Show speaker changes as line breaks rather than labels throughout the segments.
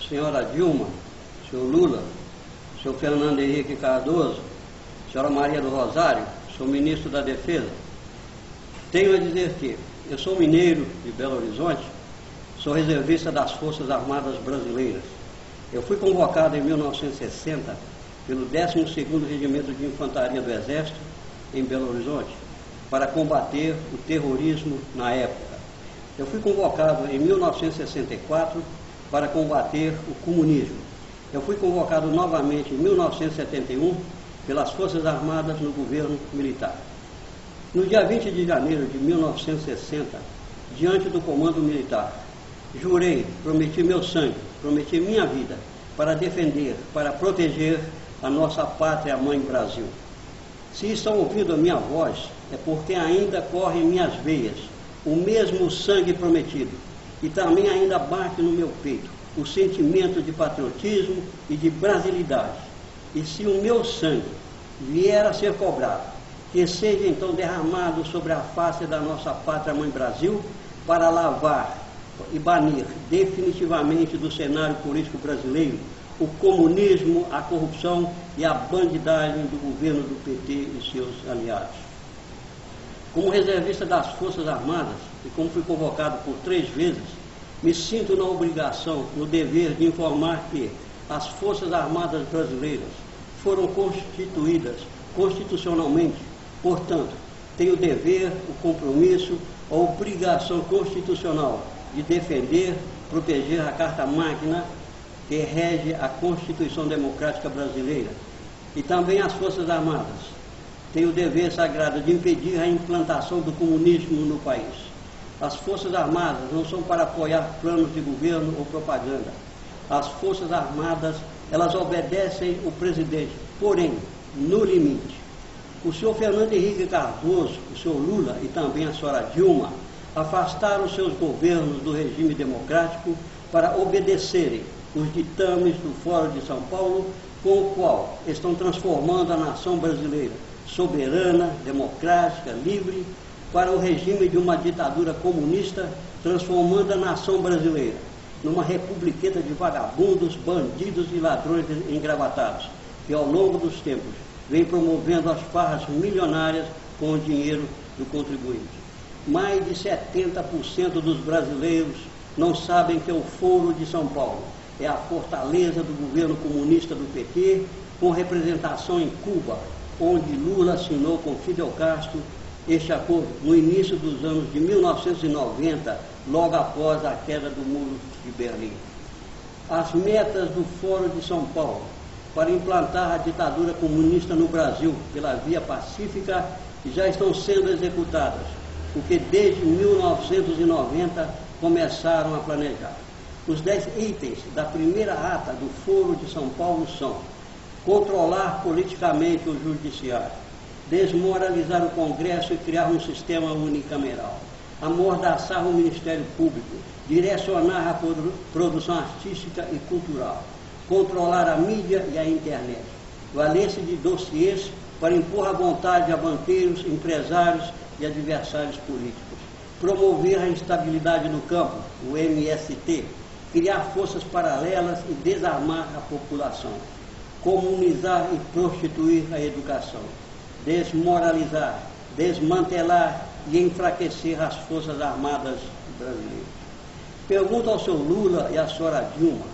senhora Dilma, senhor Lula, senhor Fernando Henrique Cardoso, senhora Maria do Rosário, sou ministro da Defesa, tenho a dizer que eu sou mineiro de Belo Horizonte, sou reservista das Forças Armadas Brasileiras. Eu fui convocado em 1960 pelo 12º Regimento de Infantaria do Exército, em Belo Horizonte, para combater o terrorismo na época. Eu fui convocado em 1964 para combater o comunismo. Eu fui convocado novamente em 1971 pelas Forças Armadas no governo militar. No dia 20 de janeiro de 1960, diante do comando militar, jurei, prometi meu sangue, prometi minha vida para defender, para proteger a nossa pátria mãe Brasil. Se estão ouvindo a minha voz, é porque ainda corre em minhas veias o mesmo sangue prometido e também ainda bate no meu peito o sentimento de patriotismo e de brasilidade. E se o meu sangue vier a ser cobrado, que seja então derramado sobre a face da nossa pátria mãe Brasil para lavar e banir definitivamente do cenário político brasileiro o comunismo, a corrupção e a bandidagem do governo do PT e seus aliados. Como reservista das Forças Armadas e como fui convocado por 3 vezes, me sinto na obrigação, no dever de informar que as Forças Armadas brasileiras foram constituídas constitucionalmente, portanto, tenho o dever, o compromisso, a obrigação constitucional de defender, proteger a Carta Magna que rege a Constituição Democrática Brasileira, e também as Forças Armadas têm o dever sagrado de impedir a implantação do comunismo no país. As Forças Armadas não são para apoiar planos de governo ou propaganda. As Forças Armadas, elas obedecem o presidente, porém, no limite. O senhor Fernando Henrique Cardoso, o senhor Lula e também a senhora Dilma afastaram seus governos do regime democrático para obedecerem os ditames do Fórum de São Paulo, com o qual estão transformando a nação brasileira soberana, democrática, livre, para o regime de uma ditadura comunista, transformando a nação brasileira numa republiqueta de vagabundos, bandidos e ladrões engravatados, que ao longo dos tempos vem promovendo as farras milionárias com o dinheiro do contribuinte. Mais de 70% dos brasileiros não sabem que o Foro de São Paulo é a fortaleza do governo comunista do PT, com representação em Cuba, onde Lula assinou com Fidel Castro este acordo no início dos anos de 1990, logo após a queda do Muro de Berlim. As metas do Fórum de São Paulo para implantar a ditadura comunista no Brasil pela via pacífica já estão sendo executadas, porque desde 1990 começaram a planejar. Os 10 itens da primeira ata do Foro de São Paulo são: controlar politicamente o judiciário, desmoralizar o Congresso e criar um sistema unicameral, amordaçar o Ministério Público, direcionar a produção artística e cultural, controlar a mídia e a internet, valer-se de dossiês para impor à vontade a banqueiros, empresários e adversários políticos, promover a instabilidade no campo, o MST, criar forças paralelas e desarmar a população, comunizar e prostituir a educação, desmoralizar, desmantelar e enfraquecer as Forças Armadas brasileiras. Pergunto ao senhor Lula e à senhora Dilma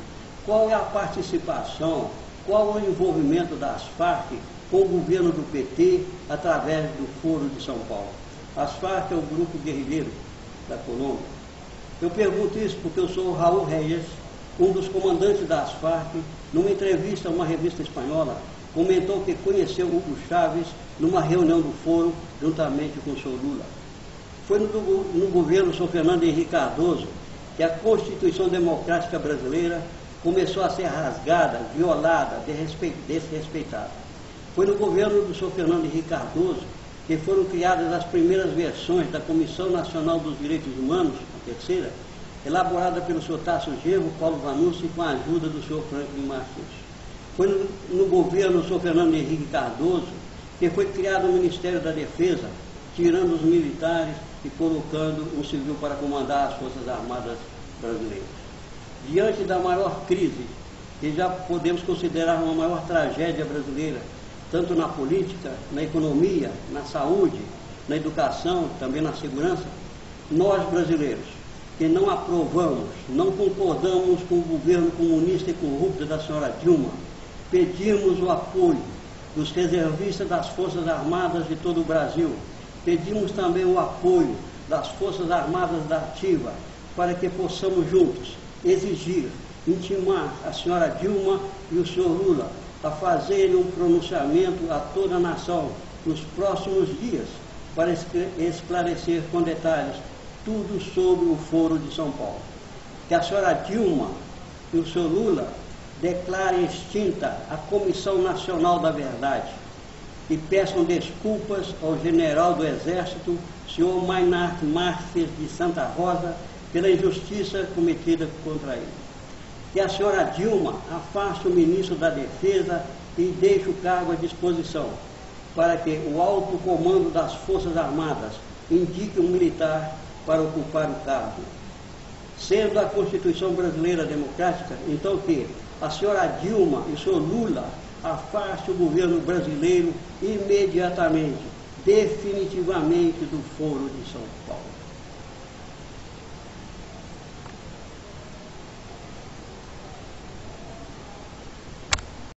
qual é a participação, qual é o envolvimento das Farc com o governo do PT através do Foro de São Paulo. As Farc é o grupo guerrilheiro da Colômbia. Eu pergunto isso porque eu sou o Raul Reyes, um dos comandantes das Farc, numa entrevista a uma revista espanhola, comentou que conheceu Hugo Chávez numa reunião do Foro, juntamente com o senhor Lula. Foi no governo do senhor Fernando Henrique Cardoso que a Constituição Democrática Brasileira começou a ser rasgada, violada, desrespeitada. Foi no governo do senhor Fernando Henrique Cardoso que foram criadas as primeiras versões da Comissão Nacional dos Direitos Humanos, a terceira, elaborada pelo senhor Tasso Genro, Paulo Vanucci, com a ajuda do senhor Franklin Martins. Foi no governo do senhor Fernando Henrique Cardoso que foi criado o Ministério da Defesa, tirando os militares e colocando um civil para comandar as Forças Armadas brasileiras. diante da maior crise, que já podemos considerar uma maior tragédia brasileira, tanto na política, na economia, na saúde, na educação, também na segurança, nós brasileiros, que não aprovamos, não concordamos com o governo comunista e corrupto da senhora Dilma, pedimos o apoio dos reservistas das Forças Armadas de todo o Brasil, pedimos também o apoio das Forças Armadas da Ativa, para que possamos juntos exigir, intimar a senhora Dilma e o senhor Lula a fazerem um pronunciamento a toda a nação nos próximos dias para esclarecer com detalhes tudo sobre o Foro de São Paulo. Que a senhora Dilma e o senhor Lula declarem extinta a Comissão Nacional da Verdade e peçam desculpas ao general do Exército, senhor Maynard Marques de Santa Rosa, pela injustiça cometida contra ele. Que a senhora Dilma afaste o ministro da Defesa e deixe o cargo à disposição, para que o alto comando das Forças Armadas indique um militar para ocupar o cargo. Sendo a Constituição Brasileira democrática, então que a senhora Dilma e o senhor Lula afaste o governo brasileiro imediatamente, definitivamente do Foro de São Paulo.